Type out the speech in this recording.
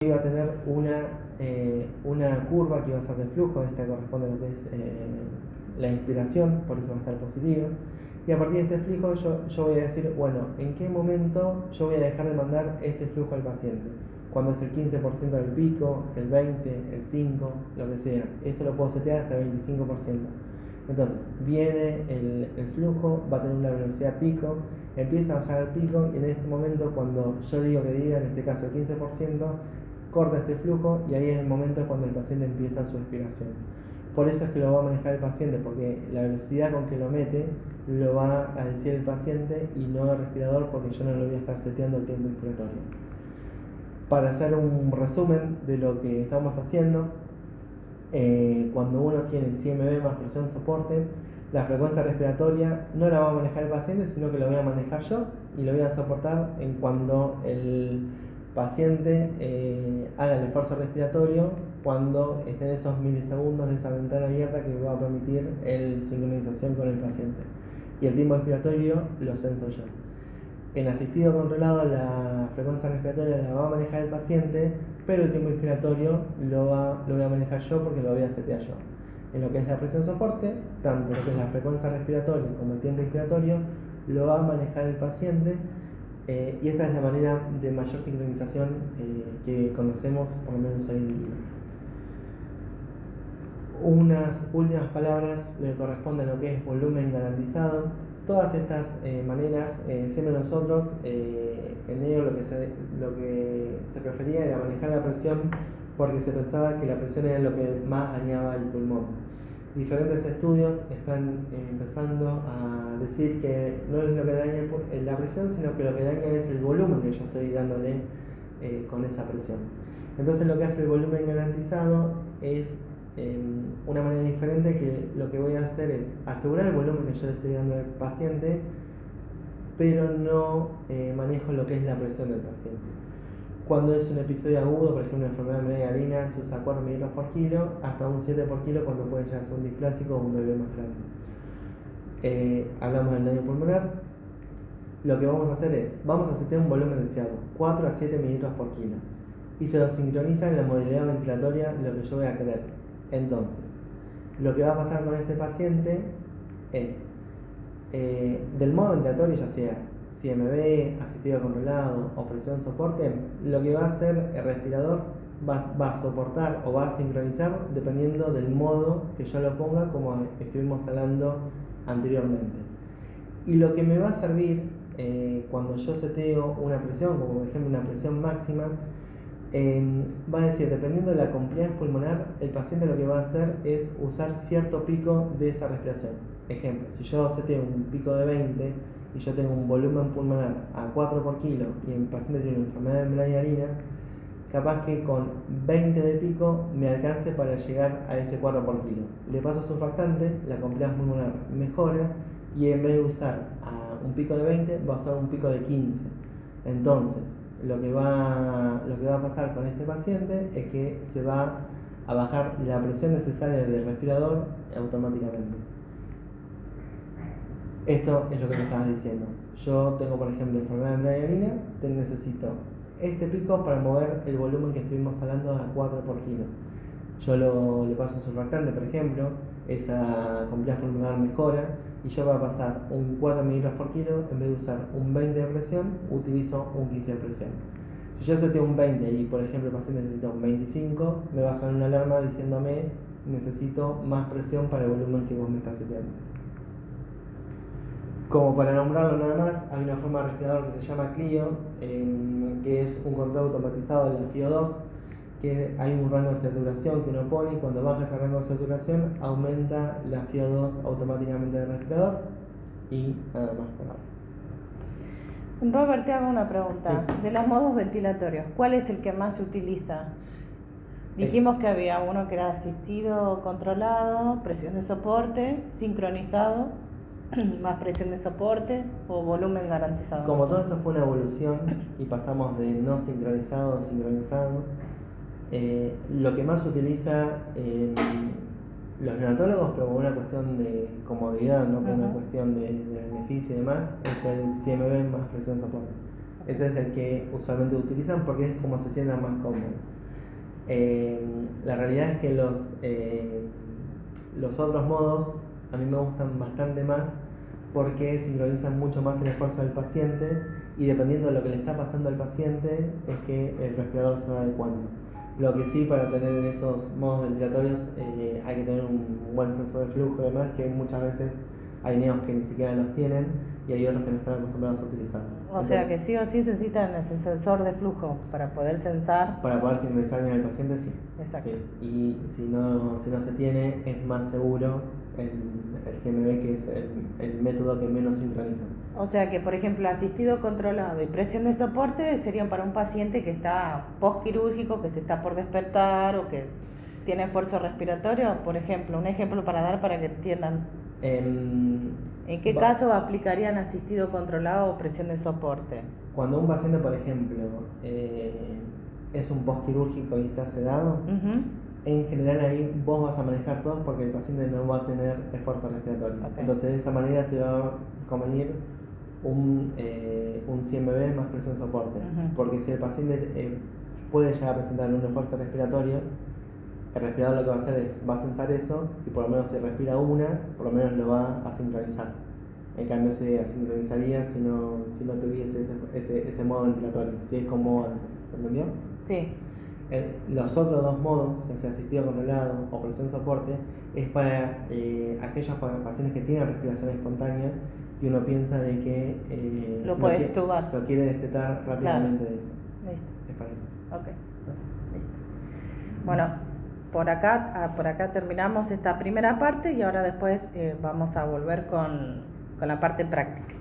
iba a tener una curva que iba a ser de flujo, esta corresponde a lo que es la inspiración, por eso va a estar positiva. Y a partir de este flujo yo voy a decir, bueno, ¿en qué momento yo voy a dejar de mandar este flujo al paciente? Cuando es el 15% del pico, el 20%, el 5%, lo que sea. Esto lo puedo setear hasta el 25%. Entonces, viene el flujo, va a tener una velocidad pico, empieza a bajar el pico y en este momento cuando yo digo que diga, en este caso el 15%, corta este flujo y ahí es el momento cuando el paciente empieza su expiración. Por eso es que lo va a manejar el paciente, porque la velocidad con que lo mete lo va a decir el paciente y no el respirador, porque yo no lo voy a estar seteando el tiempo inspiratorio. Para hacer un resumen de lo que estamos haciendo, cuando uno tiene CMB más presión soporte, la frecuencia respiratoria no la va a manejar el paciente, sino que lo voy a manejar yo y lo voy a soportar en cuando el paciente haga el esfuerzo respiratorio, cuando estén esos milisegundos de esa ventana abierta que va a permitir la sincronización con el paciente. Y el tiempo expiratorio lo censo yo. En asistido controlado la frecuencia respiratoria la va a manejar el paciente, pero el tiempo inspiratorio lo voy a manejar yo porque lo voy a setear yo. En lo que es la presión soporte, tanto lo que es la frecuencia respiratoria como el tiempo inspiratorio lo va a manejar el paciente, y esta es la manera de mayor sincronización que conocemos por lo menos hoy en día. Unas últimas palabras le corresponden a lo que es volumen garantizado. Todas estas maneras, siempre nosotros, en medio lo que se prefería era manejar la presión porque se pensaba que la presión era lo que más dañaba el pulmón. Diferentes estudios están empezando a decir que no es lo que daña la presión, sino que lo que daña es el volumen que yo estoy dándole con esa presión. Entonces lo que hace el volumen garantizado es una manera diferente, que lo que voy a hacer es asegurar el volumen que yo le estoy dando al paciente, pero no manejo lo que es la presión del paciente. Cuando es un episodio agudo, por ejemplo una enfermedad de media se usa 4 mililitros por kilo, hasta un 7 por kilo cuando puede ya ser un displásico o un bebé más grande. Hablamos del daño pulmonar. Lo que vamos a hacer es, vamos a setear un volumen deseado, 4 a 7 mililitros por kilo, y se lo sincroniza en la modalidad ventilatoria de lo que yo voy a querer. Entonces, lo que va a pasar con este paciente es, del modo ventilatorio, ya sea CMB, asistido controlado o presión soporte, lo que va a hacer el respirador va a soportar o va a sincronizar dependiendo del modo que yo lo ponga, como estuvimos hablando anteriormente. Y lo que me va a servir cuando yo seteo una presión, como por ejemplo una presión máxima, va a decir, dependiendo de la compliance pulmonar, el paciente lo que va a hacer es usar cierto pico de esa respiración. Ejemplo, si yo seteo un pico de 20 y yo tengo un volumen pulmonar a 4 por kilo y el paciente tiene una enfermedad de melanina, capaz que con 20 de pico me alcance para llegar a ese 4 por kilo. Le paso surfactante, la compliance pulmonar mejora y en vez de usar un pico de 20 va a usar un pico de 15. Entonces, lo que va a pasar con este paciente es que se va a bajar la presión necesaria del respirador automáticamente. Esto es lo que me estabas diciendo. Yo tengo, por ejemplo, enfermedad de melanina, necesito este pico para mover el volumen que estuvimos hablando a 4 por kilo. Yo le paso un surfactante, por ejemplo, esa compliance pulmonar mejora y yo voy a pasar un 4 mililitros por kilo, en vez de usar un 20 de presión, utilizo un 15 de presión. Si yo seteo un 20 y por ejemplo el paciente necesita un 25, me va a sonar una alarma diciéndome necesito más presión para el volumen que vos me estás seteando. Como para nombrarlo nada más, hay una forma de respirador que se llama Clio, que es un control automatizado de la FIO2, que hay un rango de saturación que uno pone y cuando baja ese rango de saturación aumenta la FIO2 automáticamente del respirador y nada más por ahora. Robert, te hago una pregunta. Sí. De los modos ventilatorios, ¿cuál es el que más se utiliza? Dijimos que había uno que era asistido controlado, presión de soporte, sincronizado, más presión de soporte o volumen garantizado. Como todo esto fue una evolución y pasamos de no sincronizado a sincronizado, lo que más se utiliza los neonatólogos, pero por una cuestión de comodidad, no por una cuestión de beneficio y demás, es el CMB más presión soporte. Ese es el que usualmente utilizan porque es como se sientan más cómodos. La realidad es que los otros modos a mí me gustan bastante más porque sincronizan mucho más el esfuerzo del paciente y dependiendo de lo que le está pasando al paciente es que el respirador se va adecuando. Lo que sí, para tener esos modos ventilatorios hay que tener un buen sensor de flujo y demás, que muchas veces hay neos que ni siquiera los tienen y hay otros que no están acostumbrados a utilizarlos. O sea que sí o sí necesitan el sensor de flujo para poder sensar. Para poder sincronizar bien al paciente, sí. Exacto. Sí. Y si no se tiene, es más seguro el CMB, que es el método que menos sincroniza. O sea que, por ejemplo, asistido controlado y presión de soporte serían para un paciente que está postquirúrgico, que se está por despertar o que tiene esfuerzo respiratorio, por ejemplo, un ejemplo para dar para que entiendan. ¿En qué caso aplicarían asistido controlado o presión de soporte? Cuando un paciente, por ejemplo, es un postquirúrgico y está sedado, en general ahí vos vas a manejar todos porque el paciente no va a tener esfuerzo respiratorio. Okay. Entonces de esa manera te va a convenir un 100 mb más presión de soporte. Porque si el paciente puede llegar a presentar un esfuerzo respiratorio, el respirador lo que va a hacer es, va a sensar eso y por lo menos si respira una, por lo menos lo va a sincronizar. En cambio se asincronizaría si no tuviese ese modo ventilatorio, si es como antes, ¿se entendió? Sí. Los otros dos modos, ya sea asistido controlado o presión de soporte, es para aquellos pacientes que tienen respiración espontánea y uno piensa de que lo puede extubar. Lo quiere destetar rápidamente. Claro. De eso. Listo. ¿Les parece? Ok. ¿No? Listo. Bueno, por acá terminamos esta primera parte y ahora después vamos a volver con la parte práctica.